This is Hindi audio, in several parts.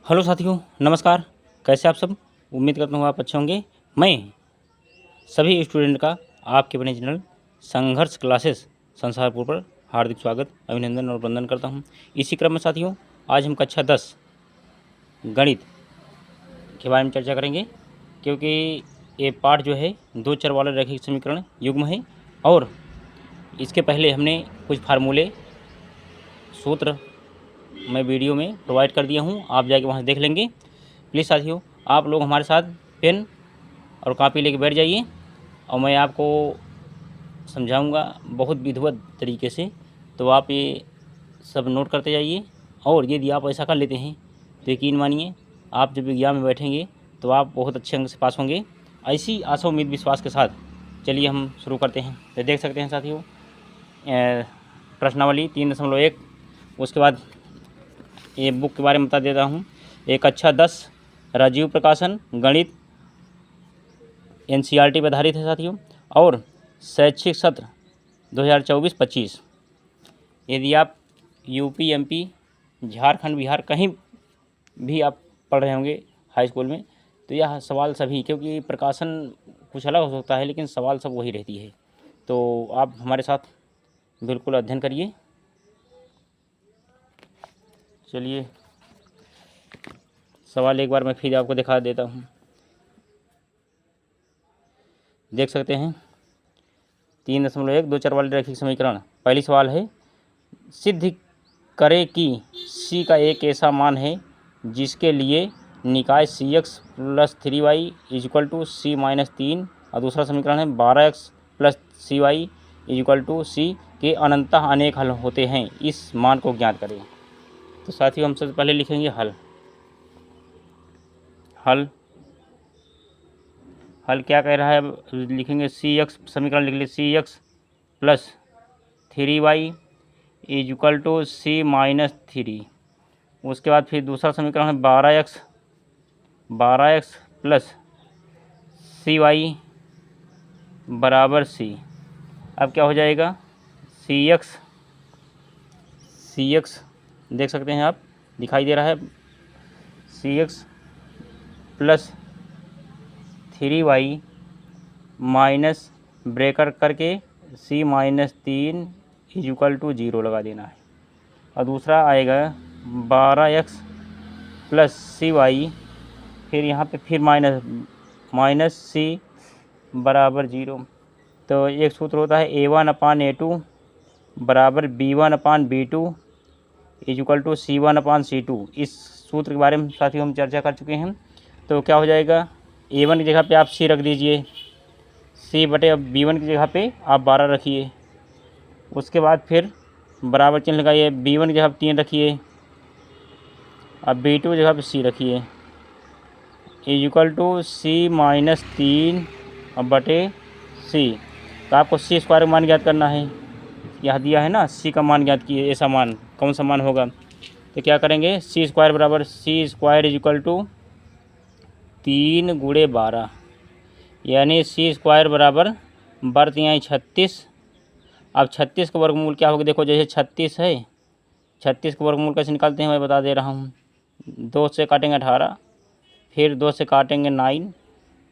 हेलो साथियों, नमस्कार। कैसे आप सब? उम्मीद करता हूँ आप अच्छे होंगे। मैं सभी स्टूडेंट का आपके अपने चैनल संघर्ष क्लासेस संसारपुर पर हार्दिक स्वागत, अभिनंदन और वंदन करता हूँ। इसी क्रम में साथियों, आज हम कक्षा 10 गणित के बारे में चर्चा करेंगे, क्योंकि ये पाठ जो है दो चर वाले रैखिक समीकरण युग्म है और इसके पहले हमने कुछ फार्मूले सूत्र मैं वीडियो में प्रोवाइड कर दिया हूँ, आप जाके वहाँ से देख लेंगे। प्लीज़ साथियों, आप लोग हमारे साथ पेन और कॉपी लेके बैठ जाइए और मैं आपको समझाऊंगा बहुत विधिवत तरीके से, तो आप ये सब नोट करते जाइए। और यदि आप ऐसा कर लेते हैं तो यकीन मानिए, आप जब एग्जाम में बैठेंगे तो आप बहुत अच्छे अंक से पास होंगे। ऐसी आशा उम्मीद विश्वास के साथ चलिए हम शुरू करते हैं। तो देख सकते हैं साथियों, प्रश्नावली 3.1, उसके बाद ये बुक के बारे में बता देता हूँ। एक कक्षा 10 राजीव प्रकाशन गणित NCERT पर आधारित है साथियों, और शैक्षिक सत्र 2024-25। यदि आप यूपी, MP, झारखंड, बिहार कहीं भी आप पढ़ रहे होंगे हाई स्कूल में, तो यह सवाल सभी, क्योंकि प्रकाशन कुछ अलग हो सकता है लेकिन सवाल सब वही रहती है। तो आप हमारे साथ बिल्कुल अध्ययन करिए। चलिए सवाल एक बार मैं फिर आपको दिखा देता हूँ। देख सकते हैं 3.1 दो चर वाले रैखिक समीकरण। पहली सवाल है, सिद्ध करें कि c का एक ऐसा मान है जिसके लिए निकाय cx + 3y = c - 3, और दूसरा समीकरण है 12x + cy = c के अनंतः अनेक हल होते हैं, इस मान को ज्ञात करें। तो साथियों, हम सबसे पहले लिखेंगे हल। हल क्या कह रहा है, अब लिखेंगे cx, समीकरण लिख लीजिए cx + 3y = c - 3। उसके बाद फिर दूसरा समीकरण है 12x + cy = c। अब क्या हो जाएगा, cx देख सकते हैं आप, दिखाई दे रहा है, cx + 3y माइनस ब्रैकेट करके c - 3 = 0 लगा देना है। और दूसरा आएगा 12x + cy, फिर यहाँ पे फिर माइनस c = 0। तो एक सूत्र होता है a1/a2 = b1/b2 = c1/c2। इस सूत्र के बारे में साथियों हम चर्चा कर चुके हैं। तो क्या हो जाएगा, a1 की जगह पे आप c रख दीजिए, c/b1 की जगह पे आप 12 रखिए। उसके बाद फिर बराबर चिन्ह लगाइए, b1 की जगह पे 3 रखिए, अब b2 की जगह पे c रखिए, = c - 3/c। तो आपको c² का मान ज्ञात करना है। यह दिया है ना, c का मान ज्ञात किए, ऐसा मान कौन सा मान होगा। तो क्या करेंगे, c² = 3 × 12, यानी c² = बढ़ते हैं 36। अब 36 का वर्गमूल क्या होगा, देखो जैसे 36 है, 36 का वर्गमूल कैसे निकालते हैं मैं बता दे रहा हूँ। 2 से काटेंगे 18, फिर 2 से काटेंगे 9,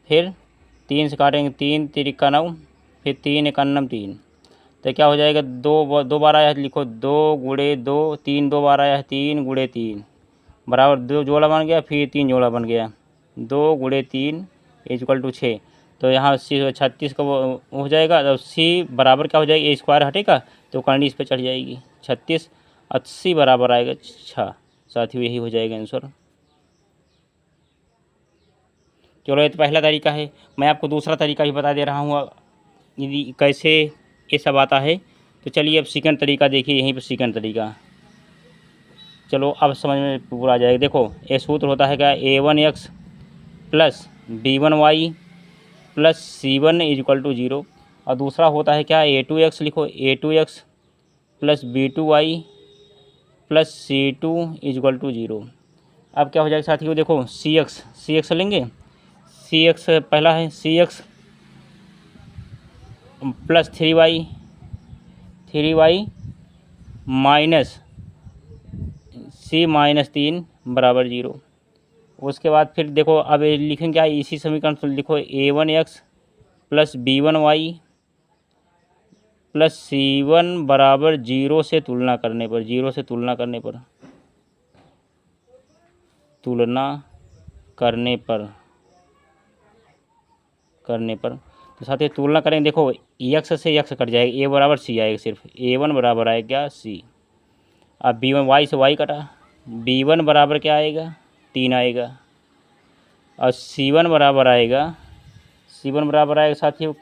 फिर 3 से काटेंगे 3 × 3 = 9, फिर 3 × 1 = 3। तो क्या हो जाएगा, 2 बार आया है, लिखो 2 × 2, 3 2 बार आया है, 3 × 3 बराबर 2 जोड़ा बन गया, फिर 3 जोड़ा बन गया, 2 × 3 = 6। तो यहाँ 36 का वो हो जाएगा, तो c बराबर क्या हो जाएगी, a² हटेगा तो करनी इस पर चढ़ जाएगी, 36 80 बराबर आएगा 6। साथियों, यही हो जाएगा आंसर। चलो, ये तो पहला तरीका है। मैं आपको दूसरा तरीका भी बता दे रहा हूँ, यदि कैसे ये सब आता है। तो चलिए अब सेकंड तरीका देखिए, यहीं पर सेकंड तरीका। चलो अब समझ में पूरा आ जाएगा। देखो, ये सूत्र होता है क्या, a1x + b1y + c1 = 0, और दूसरा होता है क्या, a2x, लिखो a2x + b2y + c2 = 0। अब क्या हो जाएगा साथियों, देखो cx लेंगे, cx पहला है cx + 3y माइनस c - 3 = 0। उसके बाद फिर देखो अब ये लिखेंगे क्या, इसी समीकरण से लिखो a1x plus b1y plus c1 बराबर 0 से तुलना करने पर, 0 से तुलना करने पर, तुलना करने पर, तो साथ ही तुलना करेंगे। देखो x से x कट जाएगा, a बराबर c आएगा, सिर्फ a1 बराबर आएगा c। अब b1 y से y कटा, b1 बराबर क्या आएगा 3 आएगा, और c1 बराबर आएगा, c1 बराबर आएगा साथियों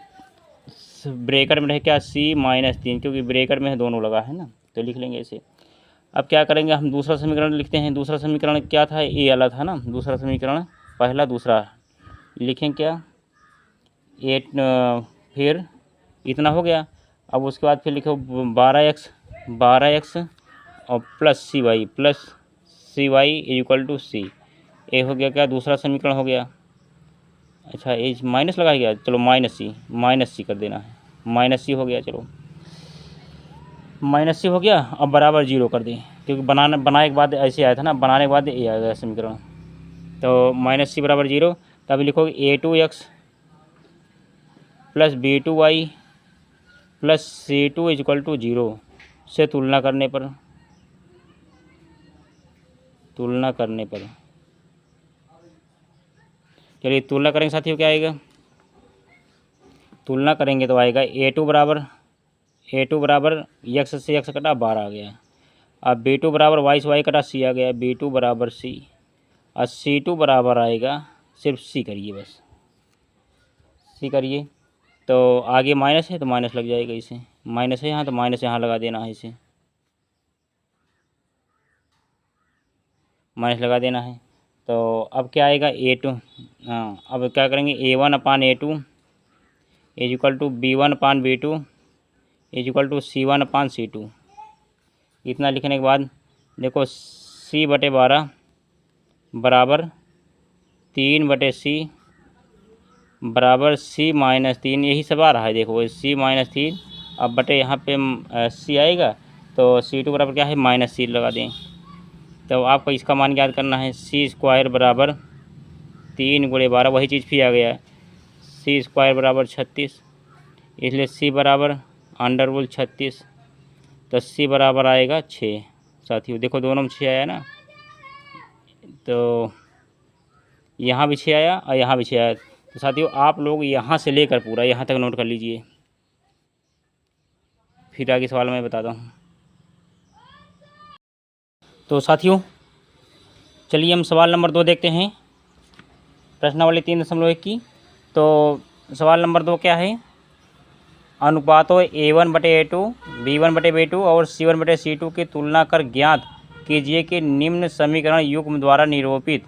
ब्रेकर में रहे क्या c-3, क्योंकि ब्रेकर में दोनों लगा है ना, तो लिख लेंगे इसे। अब क्या करेंगे हम, दूसरा समीकरण लिखते हैं। दूसरा समीकरण क्या था, ए वाला था ना दूसरा समीकरण, पहला दूसरा लिखें क्या, 8 फिर इतना हो गया। अब उसके बाद फिर लिखो 12x और plus cy equal to c। ए हो गया क्या, दूसरा समीकरण हो गया। अच्छा ए माइनस लगा गया, चलो माइनस सी कर देना है, माइनस सी हो गया, चलो माइनस सी हो गया। अब बराबर 0 कर दें, क्योंकि बनाने के बाद ऐसे आया था ना, बनाने के बाद ये आ गया समीकरण। तो माइनस सी बराबर 0, तब लिखोगे a2x plus b2y plus c2 equal to 0 से तुलना करने पर, चलिए तुलना करेंगे साथियों, क्या आएगा, तुलना करेंगे तो आएगा a2 बराबर x से x कटा 12 आ गया। अब b2 बराबर y से y कटा c आ गया, b2 बराबर c, और c2 बराबर आएगा, सिर्फ c करिए, बस c करिए। तो आगे माइनस है तो माइनस लग जाएगा, इसे माइनस है यहाँ तो माइनस यहाँ लगा देना है, इसे माइनस लगा देना है। तो अब क्या आएगा a2, हाँ अब क्या करेंगे a1/a2 is equal to b1/b2 is equal to c1/c2। इतना लिखने के बाद देखो c/12 बराबर 3/c बराबर c-3, यही सब आ रहा है। देखो c-3, अब बटे यहाँ पे c आएगा, तो c2 बराबर क्या है -c लगा दें। तो आपको इसका मान याद करना है, c² बराबर 3 × 12, वही चीज़ फिर आ गया, c² बराबर 36, इसलिए c बराबर √36, तो c बराबर आएगा 6। साथियों देखो दोनों में 6 आया ना, तो यहाँ भी 6 आया और यहाँ भी 6 आया। तो साथियों आप लोग यहाँ से लेकर पूरा यहाँ तक नोट कर लीजिए, फिर आगे सवाल मैं बताता हूँ। तो साथियों चलिए हम सवाल नंबर 2 देखते हैं, प्रश्नावली 3.1 की। तो सवाल नंबर 2 क्या है, अनुपातों a1/a2 b1/b2 और c1/c2 की तुलना कर ज्ञात कीजिए कि निम्न समीकरण युग्म द्वारा निरूपित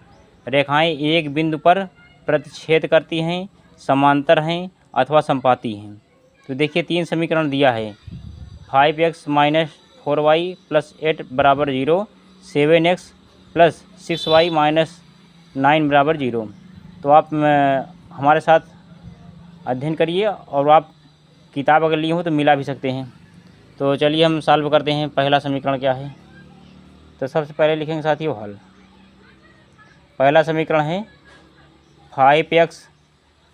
रेखाएं एक बिंदु पर प्रतिच्छेद करती हैं, समांतर हैं अथवा संपाती हैं। तो देखिए 3 समीकरण दिया है, 5x - 4y + 8 बराबर 0, 7x + 6y - 9 बराबर 0। तो आप हमारे साथ अध्ययन करिए, और आप किताब अगर लिए हो तो मिला भी सकते हैं। तो चलिए हम सॉल्व करते हैं। पहला समीकरण क्या है, तो सबसे पहले लिखेंगे साथियों हल। पहला समीकरण है 5x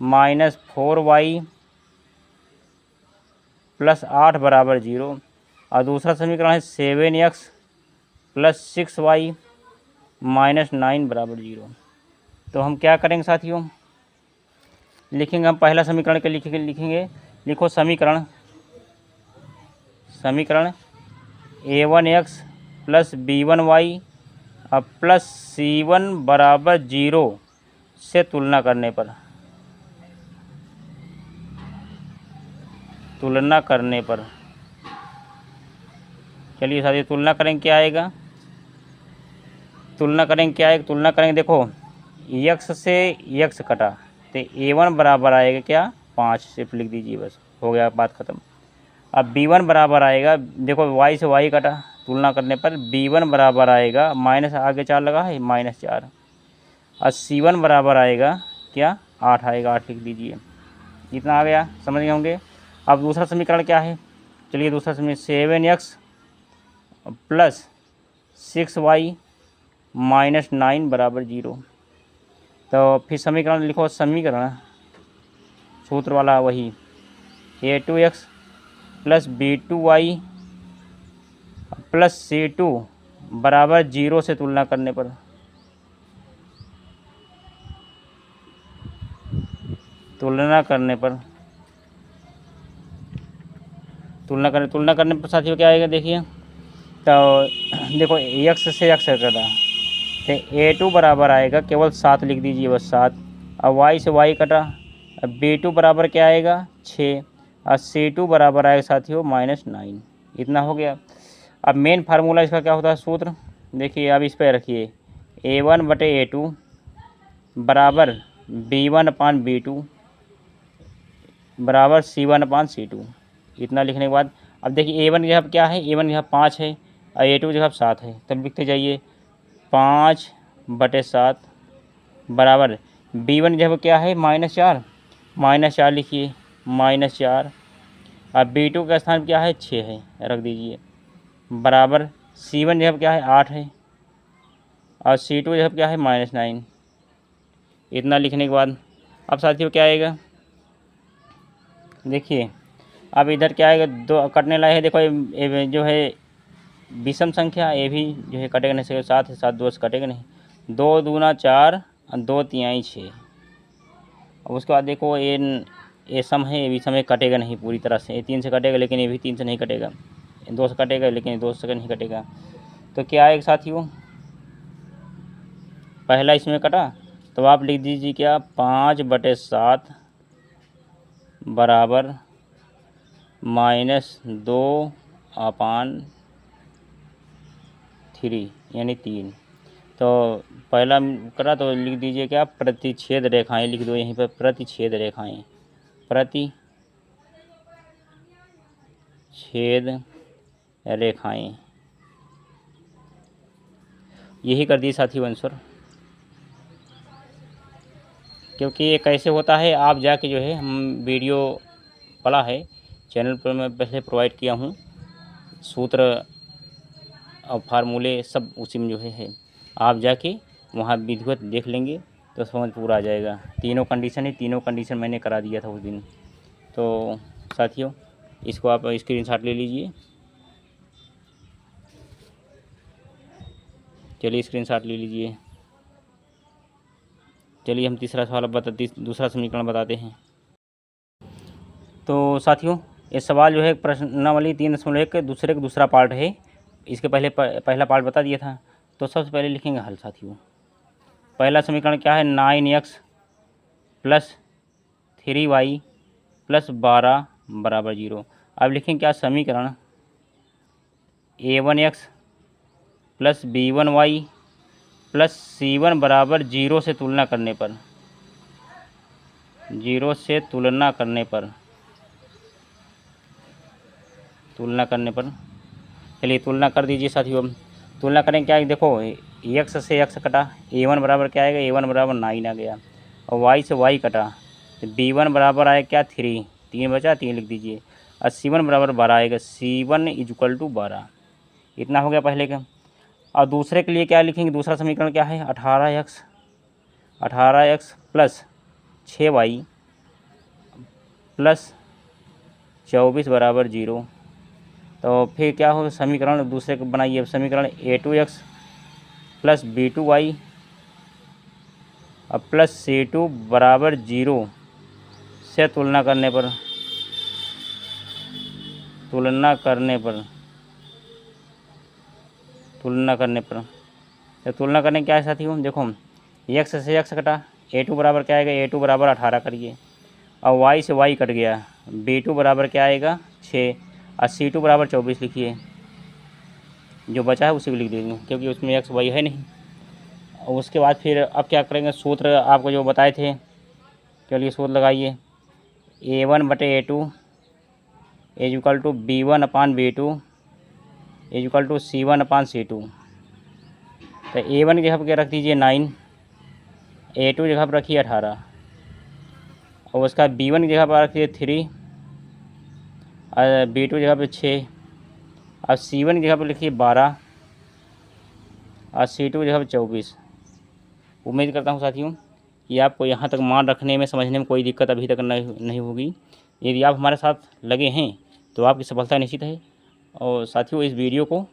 - 4y + 8 बराबर 0, और दूसरा समीकरण है 7x + 6y - 9 बराबर 0। तो हम क्या करेंगे साथियों, लिखेंगे हम पहला समीकरण के लिखेंगे, लिखो समीकरण a1x + b1y प्लस c1 बराबर 0 से तुलना करने पर, चलिए साथियों तुलना करेंगे क्या आएगा, तुलना करेंगे। देखो x से x कटा, तो a1 बराबर आएगा क्या 5, सिर्फ लिख दीजिए, बस हो गया, बात ख़त्म। अब b1 बराबर आएगा, देखो y से y कटा, तुलना करने पर b1 बराबर आएगा, माइनस आगे 4 लगा है -4, और c1 बराबर आएगा क्या 8 आएगा, 8 लिख दीजिए। इतना आ गया, समझ गए होंगे। अब दूसरा समीकरण क्या है, चलिए दूसरा समीकरण 7x + 6y - 9 बराबर 0। तो फिर समीकरण लिखो, समीकरण सूत्र वाला वही a2x plus b2y plus c2 बराबर 0 से तुलना करने पर, तुलना करने पर साथियों क्या आएगा देखिए। तो देखो x से x कटा, तो a2 बराबर आएगा केवल 7 लिख दीजिए बस 7। अब y से y कटा, अब b2 बराबर क्या आएगा 6, और c2 बराबर आएगा साथियों -9। इतना हो गया। अब मेन फार्मूला इसका क्या होता है सूत्र देखिए, अब इस पर रखिए a1/a2 बराबर b1/b2 बराबर c1/c2। इतना लिखने के बाद अब देखिए a1 की जगह क्या है, a1 की जगह 5 है और a2 की जगह 7 है, तब लिखते जाइए 5/7 बराबर b1 की जगह क्या है -4 लिखिए -4, अब b2 का स्थान क्या है 6 है, रख दीजिए बराबर c1 जब क्या है 8 है और c2 जब क्या है -9। इतना लिखने के बाद अब साथियों क्या आएगा देखिए, अब इधर क्या आएगा, दो कटने लाए है देखो, ये जो है विषम संख्या, ये भी जो है कटेगा नहीं, से 7 है 7 2 से कटेगा नहीं, 2 दूना 4 और 2 तिहाई 6। अब उसके बाद देखो ये सम है, ये भी सम है, कटेगा नहीं पूरी तरह से, ये 3 से कटेगा लेकिन ये भी 3 से नहीं कटेगा, 2 से कटेगा लेकिन 2 से नहीं कटेगा। तो क्या आएगा साथियों, पहला इसमें कटा तो आप लिख दीजिए क्या 5/7 बराबर -2/3 यानी 3। तो पहला करा तो लिख दीजिए क्या प्रतिच्छेद रेखाएं, लिख दो यहीं पर प्रतिच्छेद रेखाएं, प्रतिच्छेद रेखाएं, यही कर दी साथियों आंसर। क्योंकि ये कैसे होता है आप जाके जो है, हम वीडियो पड़ा है चैनल पर, मैं पहले प्रोवाइड किया हूँ, सूत्र और फार्मूले सब उसी में जो है आप जाके वहाँ विधिवत देख लेंगे तो समझ पूरा आ जाएगा। तीनों कंडीशन है, तीनों कंडीशन मैंने करा दिया था उस दिन। तो साथियों इसको आप स्क्रीनशॉट ले लीजिए, चलिए स्क्रीनशॉट ले लीजिए। चलिए हम दूसरा समीकरण बताते हैं। तो साथियों ये सवाल जो है प्रश्नावली 3.1 के दूसरा पार्ट है, इसके पहले पहला पार्ट बता दिया था। तो सबसे पहले लिखेंगे हल साथियों। पहला समीकरण क्या है 9x प्लस 3y प्लस 12 बराबर 0। अब लिखेंगे क्या समीकरण a1x plus b1y plus c1 बराबर 0 से तुलना करने पर, 0 से तुलना करने पर चलिए तुलना कर दीजिए साथियों। अब तुलना करें क्या, देखो x से x कटा, a1 बराबर क्या आएगा, a1 बराबर 9 आ गया, और y से y कटा तो b1 बराबर आएगा क्या 3 बचा, 3 लिख दीजिए, और c1 बराबर 12 आएगा, c1 = 12। इतना हो गया पहले का। और दूसरे के लिए क्या लिखेंगे, दूसरा समीकरण क्या है 18x प्लस 6y प्लस 24 बराबर 0। तो फिर क्या हो समीकरण दूसरे को बनाइए, समीकरण a2x प्लस b2y और प्लस c2 बराबर 0 से तुलना करने पर तो तुलना करने क्या है साथियों, देखो x से x कटा, a2 बराबर क्या आएगा, a2 बराबर 18 करिए, और y से y कट गया, b2 बराबर क्या आएगा 6, और c2 बराबर 24 लिखिए, जो बचा है उसी को लिख देंगे क्योंकि उसमें x y है नहीं। और उसके बाद फिर अब क्या करेंगे, सूत्र आपको जो बताए थे, चलिए सूत्र लगाइए a1/a2 = b1/b2 = c1/c2। तो a1 की जगह पर क्या रख दीजिए 9, a2 जगह पर रखिए 18, और उसका b1 की जगह पर रखिए 3, और b2 जगह पर 6, और c1 की जगह पर लिखिए 12, और c2 जगह पर 24। उम्मीद करता हूँ साथियों ये आपको यहाँ तक मान रखने में, समझने में कोई दिक्कत अभी तक नहीं होगी। यदि आप हमारे साथ लगे हैं तो आपकी सफलता निश्चित है। और साथियों, इस वीडियो को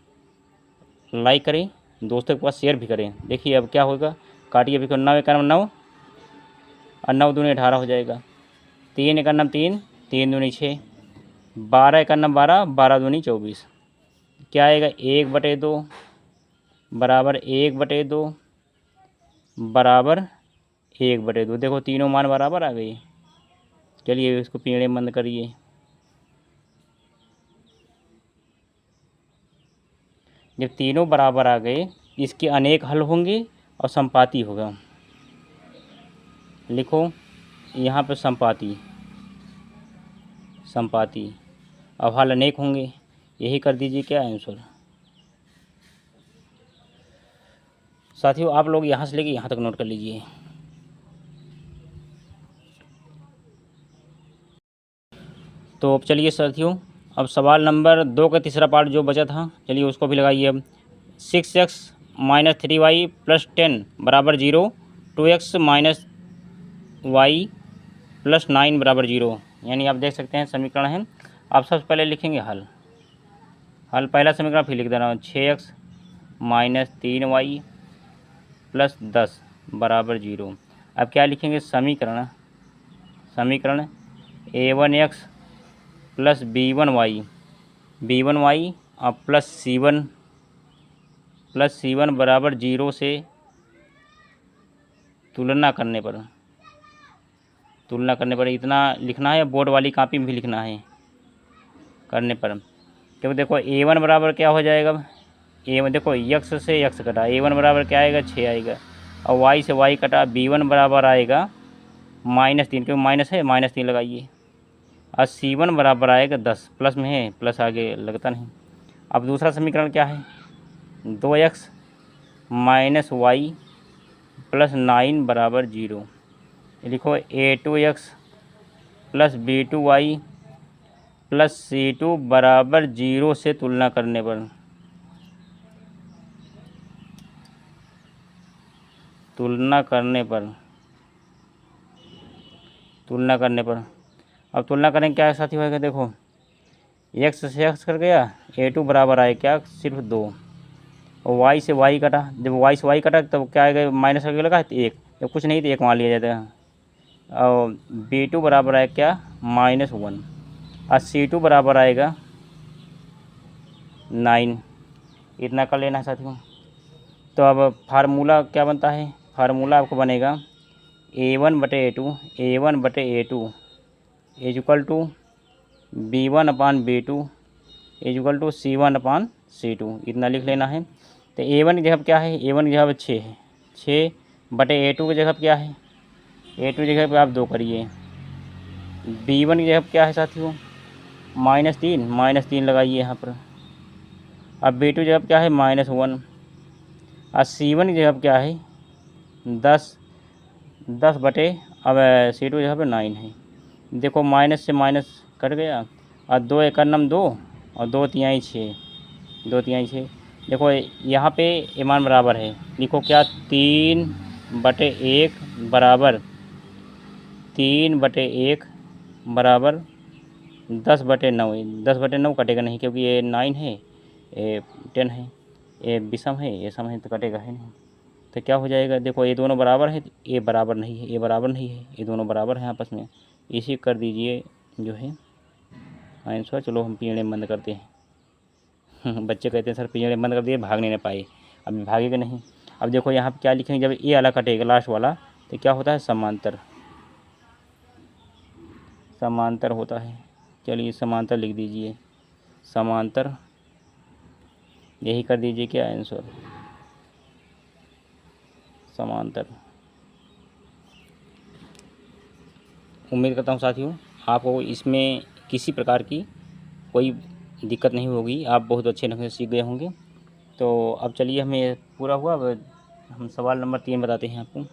लाइक करें, दोस्तों के पास शेयर भी करें। देखिए अब क्या होगा, काटिए अभी 9 एक 9 और 9 दूनी 18 हो जाएगा। 3 एक 3, 3 दूनी 6, 12 एक 12, 12 दूनी 24। क्या आएगा, 1/2 बराबर 1/2 बराबर 1/2। देखो तीनों मान बराबर आ गई। चलिए इसको पीढ़े बंद करिए। जब तीनों बराबर आ गए, इसके अनेक हल होंगे और संपाती होगा। लिखो यहाँ पे संपाती, संपाती। अब हल अनेक होंगे, यही कर दीजिए क्या आंसर। साथियों, आप लोग यहाँ से लेके यहाँ तक नोट कर लीजिए। तो अब चलिए साथियों, अब सवाल नंबर 2 का तीसरा पार्ट जो बचा था, चलिए उसको भी लगाइए। अब 6x - 3y + 10 बराबर 0, 2x - y + 9 बराबर 0। यानी आप देख सकते हैं समीकरण है। आप सबसे पहले लिखेंगे हल। पहला समीकरण फिर लिख दे रहा हूँ, 6x - 3y + 10 बराबर 0। अब क्या लिखेंगे, समीकरण a1x + b1y और प्लस c1 बराबर 0 से तुलना करने पर इतना लिखना है। बोर्ड वाली कापी में भी लिखना है करने पर। क्योंकि देखो a1 बराबर क्या हो जाएगा, a1 देखो x से x कटा, a1 बराबर क्या आएगा, 6 आएगा। और y से y कटा, b1 बराबर आएगा -3, क्योंकि माइनस है, -3 लगाइए। और c1 बराबर आएगा 10, प्लस में है, प्लस आगे लगता नहीं। अब दूसरा समीकरण क्या है, 2x - y + 9 बराबर 0। लिखो a2x + b2y + c2 बराबर 0 से तुलना करने पर, अब तुलना करें क्या साथी होगा, देखो x से x कर गया, a2 बराबर आए क्या, सिर्फ 2। और y से y कटा, जब y से y कटा तब क्या आएगा, माइनस आगे लगा है 1, जब कुछ नहीं तो 1 मान लिया जाता है। और b2 बराबर आए क्या, -1। और c2 बराबर आएगा 9। इतना कर लेना है साथियों। तो अब फार्मूला क्या बनता है, फार्मूला आपको बनेगा a1/a2 = b1/b2 = c1/c2। इतना लिख लेना है। तो a1 की जगह क्या है, a1 की जगह 6 है, 6/a2 की जगह क्या है, a2 की जगह पे आप 2 करिए। b1 की जगह क्या है साथियों, -3 लगाइए यहाँ पर। अब b2 की जगह क्या है, -1। और c1 की जगह क्या है, 10 अब c2 की जगह पे 9 है। देखो माइनस से माइनस कट गया। और 2 एक 2 और 2 तिहाई 6, 2 तिहाई 6। देखो यहाँ पे ईमान बराबर है, लिखो क्या, 3/1 बराबर 3/1 बराबर 10/9। 10/9 कटेगा नहीं, क्योंकि ये 9 है, ये 10 है, ये विषम है, ये सम है, तो कटेगा है नहीं। तो क्या हो जाएगा, देखो ये दोनों बराबर है, ये बराबर नहीं है, ये बराबर नहीं है, ये दोनों बराबर हैं आपस में। इसी कर दीजिए जो है आंसर। चलो हम पिंजड़े बंद करते हैं। बच्चे कहते हैं सर पिंजड़े बंद कर दिए, भागने न पाए। अब भागेगा नहीं। अब देखो यहाँ पे क्या लिखेंगे, जब ये वाला कटेगा लास्ट वाला तो क्या होता है, समांतर होता है। चलिए समांतर लिख दीजिए, समांतर, यही कर दीजिए क्या आंसर, समांतर। उम्मीद करता हूँ साथियों आपको इसमें किसी प्रकार की कोई दिक्कत नहीं होगी, आप बहुत अच्छे ढंग से सीख गए होंगे। तो अब चलिए हमें पूरा हुआ, अब हम सवाल नंबर 3 बताते हैं आपको।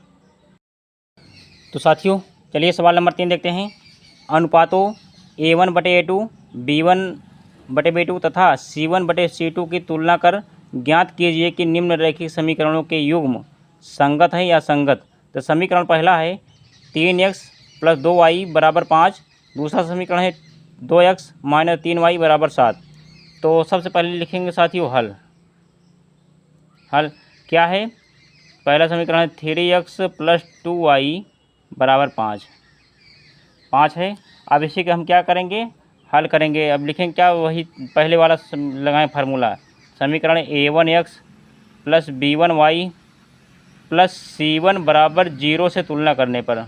तो साथियों चलिए सवाल नंबर 3 देखते हैं। अनुपातों a1/a2, b1/b2 तथा c1/c2 की तुलना कर ज्ञात कीजिए कि निम्नलिखित समीकरणों के युग्म संगत है या संगत तो समीकरण पहला है 3x प्लस 2y बराबर 5। दूसरा समीकरण है 2x माइनस 3y बराबर 7। तो सबसे पहले लिखेंगे साथियों हल। हल क्या है? पहला समीकरण है 3x प्लस 2y बराबर 5 है। अब इसी का हम क्या करेंगे? हल करेंगे। अब लिखेंगे क्या? वही पहले वाला लगाएं फार्मूला। समीकरण a1x plus b1y plus c1 बराबर 0 से तुलना करने पर,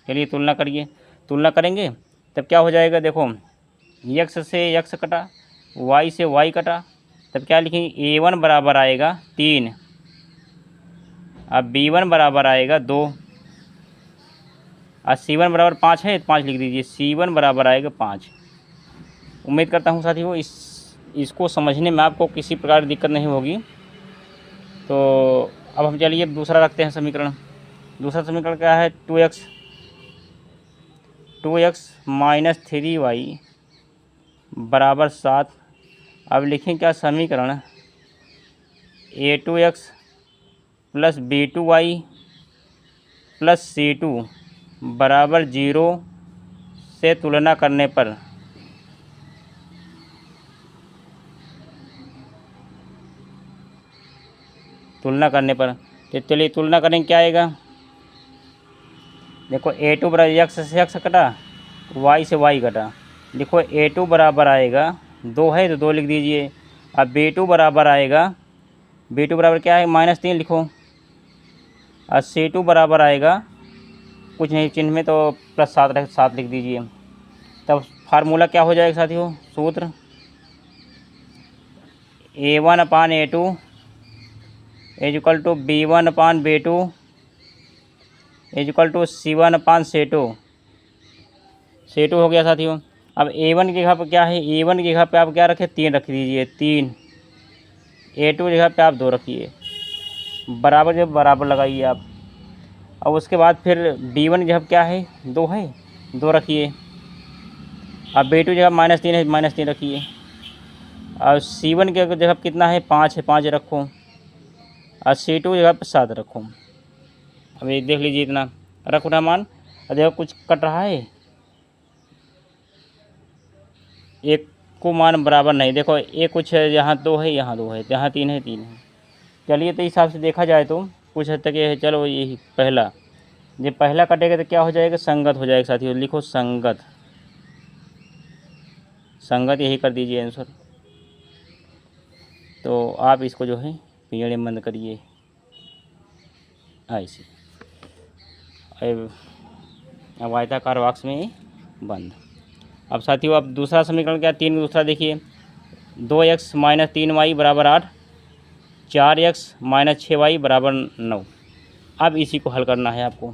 चलिए तुलना करिए। तुलना करेंगे तब क्या हो जाएगा? देखो x से x कटा, y से y कटा, तब क्या लिखेंगे? a1 बराबर आएगा 3, अब b1 बराबर आएगा 2, और c1 बराबर 5 है तो 5 लिख दीजिए। c1 बराबर आएगा 5। उम्मीद करता हूँ साथियों इसको समझने में आपको किसी प्रकार की दिक्कत नहीं होगी। तो अब हम चलिए दूसरा रखते हैं समीकरण। दूसरा समीकरण क्या है? 2x माइनस 3y बराबर 7। अब लिखें क्या? समीकरण a2x plus b2y plus c2 बराबर 0 से तुलना करने पर, तो चलिए तुलना करें क्या आएगा? देखो a2 बराबर x से x कटा, y से y कटा। देखो a2 बराबर आएगा 2 है तो 2 लिख दीजिए। अब b2 बराबर आएगा, b2 बराबर क्या है? -3 लिखो। और c2 बराबर आएगा कुछ नहीं चिन्ह में, तो +7 रहे 7 लिख दीजिए। तब फार्मूला क्या हो जाएगा साथियों? सूत्र a1/a2 is equal to b1/b2 is equal to c1/c2 हो गया साथियों। अब a1 की जगह पर क्या है? a1 की जगह पे आप क्या रखें? 3 रख दीजिए, 3। a2 की जगह पे आप 2 रखिए, बराबर जब बराबर लगाइए आप। अब उसके बाद फिर b1 की जगह क्या है? 2 है, 2 रखिए। अब b2 की जगह -3 है, -3 रखिए। और c1 की जगह कितना है? 5 है, 5 रखो। और c2 की जगह पर 7 रखो। अब ये देख लीजिए, इतना रखो ना मान। और देखो कुछ कट रहा है, एक को मान बराबर नहीं। देखो एक कुछ है, यहाँ 2 है, यहाँ 2 है, यहाँ 3 है, 3 है। चलिए तो इस हिसाब से देखा जाए तो कुछ हद तक ये है। चलो यही पहला, जब पहला कटेगा तो क्या हो जाएगा? संगत हो जाएगा साथियों। लिखो संगत, संगत यही कर दीजिए आंसर। तो आप इसको जो है पीरियड बंद करिए ऐसे। अब आयताकार बॉक्स में बंद। अब साथियों अब दूसरा समीकरण क्या? 3 दूसरा देखिए, 2x माइनस 3y बराबर 8, 4x माइनस 6y बराबर 9। अब इसी को हल करना है आपको।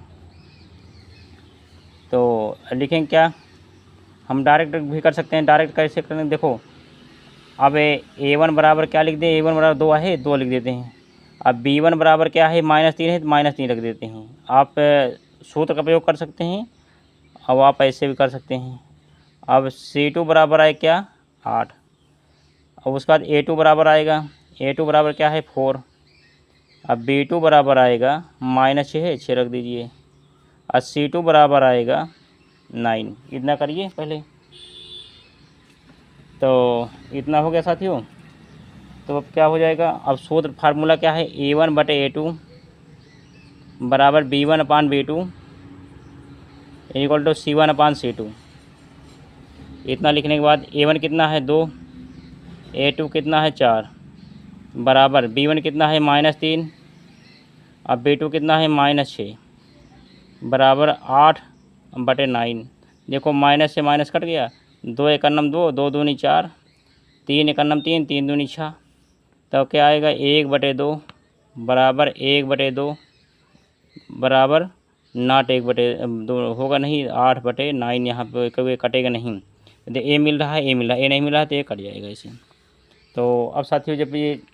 तो लिखें क्या? हम डायरेक्ट भी कर सकते हैं। डायरेक्ट कैसे करें? देखो अब a1 बराबर क्या लिख दें? a1 बराबर 2 है, 2 लिख देते हैं। अब b1 बराबर क्या है? -3 है तो -3 रख देते हैं। आप सूत्र का प्रयोग कर सकते हैं, अब आप ऐसे भी कर सकते हैं। अब c2 बराबर आए क्या? 8। अब उसके बाद a2 बराबर आएगा, a2 बराबर क्या है? 4। अब b2 बराबर आएगा -6 है, 6 रख दीजिए। और c2 बराबर आएगा 9। इतना करिए पहले। तो इतना हो गया साथियों। तो अब क्या हो जाएगा? अब सूत्र फार्मूला क्या है? a1/a2 बराबर b1/b2 इक्वल टू c1/c2। इतना लिखने के बाद a1 कितना है? 2, a2 कितना है? 4, बराबर b1 कितना है? -3, अब b2 कितना है? -6, बराबर 8/9। देखो माइनस से माइनस कट गया, 2 एकन्नम 2, 2 दूनी 4, 3 एकन्नम 3, 3 दूनी 6। तब क्या आएगा? 1/2 बराबर 1/2 बराबर नॉट 1/2 होगा नहीं, 8/9। यहाँ पे कभी कटेगा नहीं। ए मिल रहा है, ए मिल रहा है, ए नहीं मिल रहा है तो ये कट जाएगा इसे। तो अब साथियों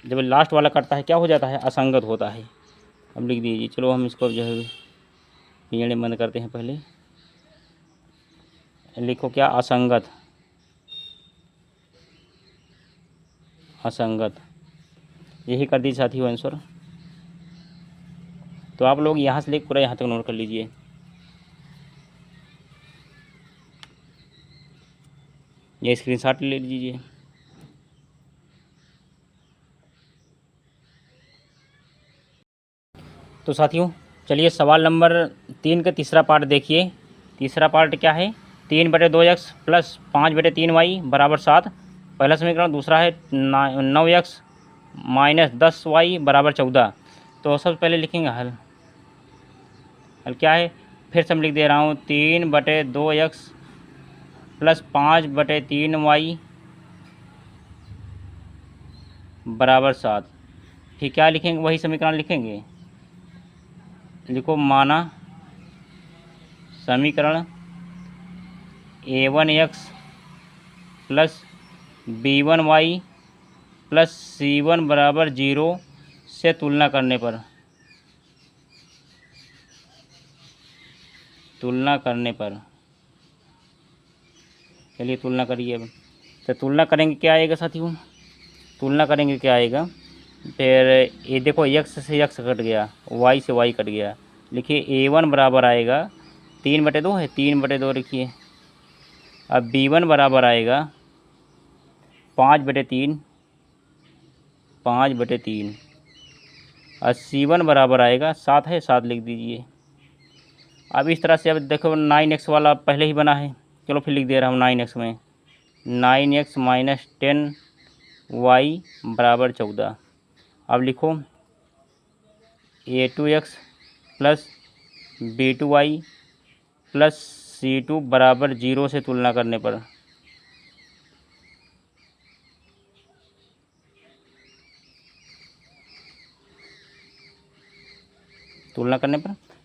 जब लास्ट वाला कटता है क्या हो जाता है? असंगत होता है। अब लिख दीजिए। चलो हम इसको जो है पीएनए बंद करते हैं। पहले लिखो क्या? असंगत। असंगत। यही कर दीजिए साथियों आंसर। तो आप लोग यहाँ से लेकर पूरा यहाँ तक नोट कर लीजिए। ये स्क्रीनशॉट ले लीजिए। तो साथियों चलिए सवाल नंबर 3 का तीसरा पार्ट देखिए। तीसरा पार्ट क्या है? 3/2x प्लस 5/3y बराबर 7 पहला समीकरण। दूसरा है 9x माइनस 10y बराबर 14। तो सबसे पहले लिखेंगे हल। हल क्या है? फिर से मैं लिख दे रहा हूँ 3/2x प्लस 5/3y बराबर 7। फिर क्या लिखेंगे? वही समीकरण लिखेंगे। लिखो माना समीकरण a1x plus b1y plus c1 बराबर 0 से तुलना करने पर चलिए तुलना करिए। अब तो तुलना करेंगे क्या आएगा साथियों? तुलना करेंगे क्या आएगा? फिर ये देखो x से x कट गया, y से y कट गया। लिखिए a1 बराबर आएगा 3/2 है, 3/2 लिखिए। अब b1 बराबर आएगा 5/3 और c1 बराबर आएगा 7 है, 7 लिख दीजिए। अब इस तरह से अब देखो 9x वाला पहले ही बना है। चलो फिर लिख दे रहा हूँ 9x में 9x माइनस 10y बराबर 14। अब लिखो a2x plus b2y plus c2 बराबर 0 से तुलना करने पर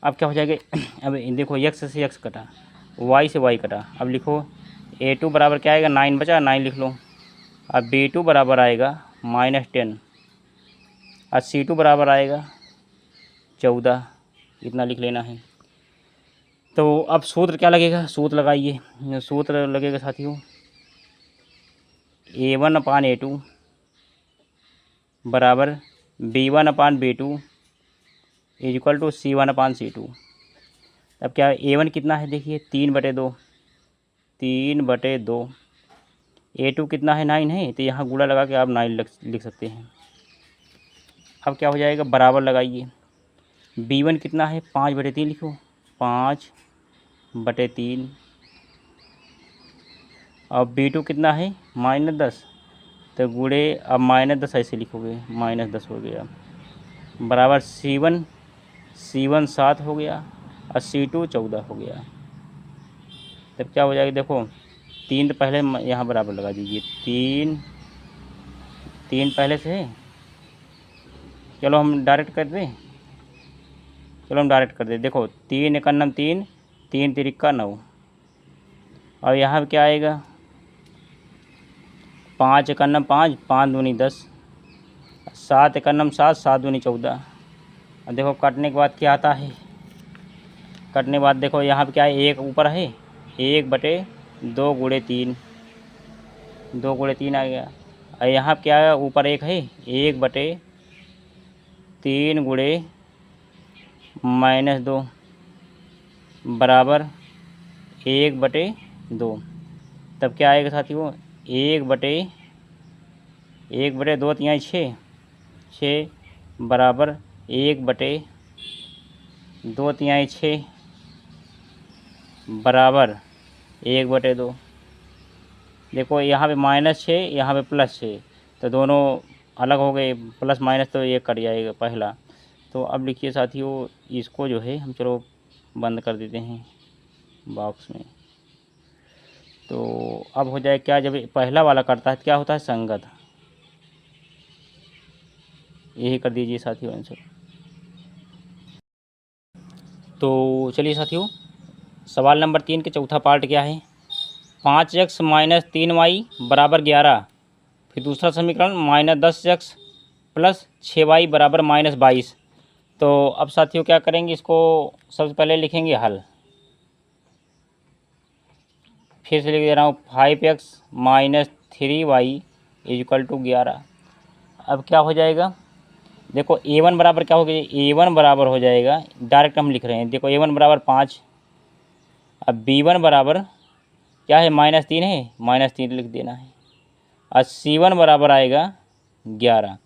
अब क्या हो जाएगा? अब देखो x से x कटा, y से y कटा। अब लिखो a2 बराबर क्या आएगा? 9 बचा, 9 लिख लो। अब b2 बराबर आएगा -10 और c2 बराबर आएगा 14। इतना लिख लेना है। तो अब सूत्र क्या लगेगा? सूत्र लगाइए। सूत्र लगेगा साथियों a1/a2 बराबर b1/b2 इक्वल टू c1/c2। अब क्या a1 कितना है? देखिए 3/2 a2 कितना है? 9 है, तो यहाँ गुणा लगा के आप 9 लिख सकते हैं। अब क्या हो जाएगा? बराबर लगाइए। b1 कितना है? 5/3 लिखो, 5/3 और b2 कितना है? -10, तो गुणे अब -10 ऐसे लिखोगे, -10 हो गया बराबर c1 7 हो गया और c2 14 हो गया। तब क्या हो जाएगा? देखो 3 तो पहले यहाँ बराबर लगा दीजिए। 3 पहले से है। चलो हम डायरेक्ट कर दें। देखो 3 एकन्नम 3, 3 तिरिक्का 9 और यहाँ क्या आएगा? 5 एकन्नम 5, 5 दूनी 10, 7 एकन्नम 7, 7 दूनी 14। और देखो काटने के बाद क्या आता है? कटने के बाद देखो यहाँ पे क्या है? 1 ऊपर है, 1/2 गुणे 3, 2 गुणे 3 आ गया। और यहाँ पे क्या है? ऊपर 1 है, 1/3 गुणे -2 बराबर 1/2। तब क्या आएगा साथियों? 1/2 तिहाई 6 बराबर 1/2 तिहाई 6 बराबर 1/2। देखो यहाँ पे -6, यहाँ पे +6, तो दोनों अलग हो गए। प्लस माइनस तो ये कट जाएगा पहला। तो अब लिखिए साथियों इसको जो है हम चलो बंद कर देते हैं बॉक्स में। तो अब हो जाए क्या? जब पहला वाला कटता है क्या होता है? संगत। यही कर दीजिए साथियों आंसर। तो चलिए साथियों सवाल नंबर 3 के चौथा पार्ट क्या है? 5x माइनस 3y बराबर 11। फिर दूसरा समीकरण -10x प्लस 6y बराबर -22। तो अब साथियों क्या करेंगे? इसको सबसे पहले लिखेंगे हल। फिर से लिख दे रहा हूँ 5x minus 3y equal to 11। अब क्या हो जाएगा, देखो A1 बराबर क्या हो गया, A1 बराबर हो जाएगा, डायरेक्ट हम लिख रहे हैं, देखो A1 बराबर 5। अब B1 बराबर क्या है, -3 है, -3 लिख देना है। और C1 बराबर आएगा 11।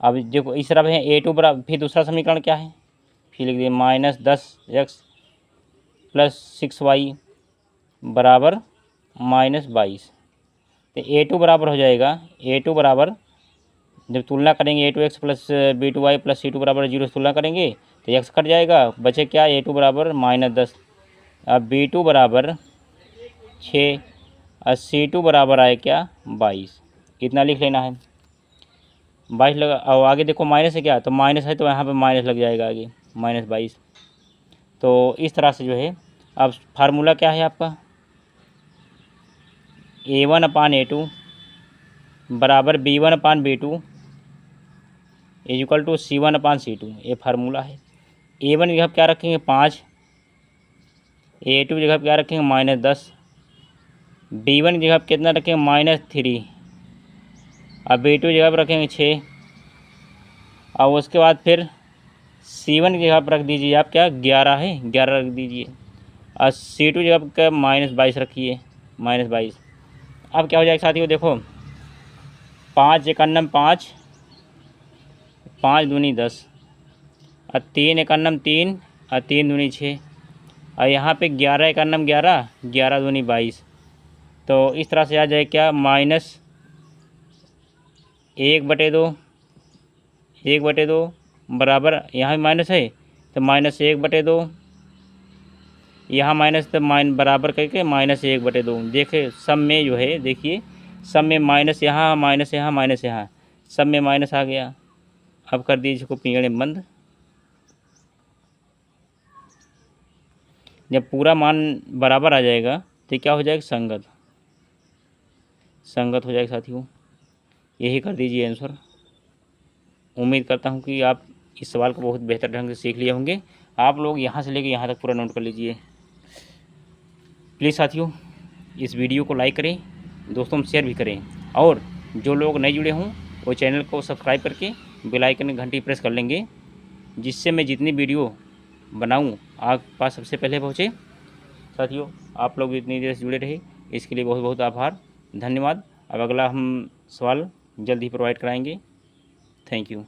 अब देखो इस तरफ है A2 बराबर, फिर दूसरा समीकरण क्या है, फिर लिख दिए -10x + 6y बराबर -22। तो A2 बराबर हो जाएगा, A2 बराबर जब तुलना करेंगे A2x + B2y + C2 बराबर 0 से तुलना करेंगे तो x कट जाएगा, बचे क्या, A2 बराबर -10। अब B2 बराबर 6 और C2 बराबर आए क्या, 22। इतना लिख लेना है। 22 लगा, और आगे देखो माइनस है क्या, तो माइनस है तो यहाँ पे माइनस लग जाएगा आगे, -22। तो इस तरह से जो है, अब फार्मूला क्या है आपका, A1/A2 बराबर B1/B2 = C1/C2, ये फार्मूला है। A1 की जगह क्या रखेंगे 5, A2 की जगह क्या रखेंगे -10, B1 की जगह कितना रखेंगे -3, और B2 की जगह पर रखेंगे 6, और उसके बाद फिर C1 की जगह पर रख दीजिए आप क्या, 11 है, 11 रख दीजिए, और C2 की जगह पर -22 रखिए, -22। अब क्या हो जाएगा साथियों, देखो 5 × 5, 5 दूनी 10, और 3 × 3, और 3 दूनी 6, और यहाँ पे 11 × 11, 11 दूनी 22। तो इस तरह से आ जाए क्या, -1/2, 1/2 बराबर, यहाँ भी माइनस है तो -1/2, यहाँ माइनस तो बराबर करके -1/2। देखिए सब में जो है, देखिए सब में माइनस यहाँ, माइनस यहाँ, माइनस यहाँ, सब में माइनस आ गया। अब कर दीजिए इसको पिंगड़े बंद। जब पूरा मान बराबर आ जाएगा तो क्या हो जाएगा, संगत, संगत हो जाएगा साथियों। यही कर दीजिए आंसर। उम्मीद करता हूँ कि आप इस सवाल को बहुत बेहतर ढंग से सीख लिए होंगे। आप लोग यहाँ से लेकर यहाँ तक पूरा नोट कर लीजिए। प्लीज़ साथियों इस वीडियो को लाइक करें, दोस्तों में शेयर भी करें, और जो लोग नए जुड़े हों वो चैनल को सब्सक्राइब करके बेल आइकन की घंटी प्रेस कर लेंगे, जिससे मैं जितनी वीडियो बनाऊँ आपके पास सबसे पहले पहुँचे। साथियों आप लोग इतनी देर से जुड़े रहे इसके लिए बहुत बहुत आभार, धन्यवाद। अब अगला हम सवाल जल्द ही प्रोवाइड कराएंगे। Thank you.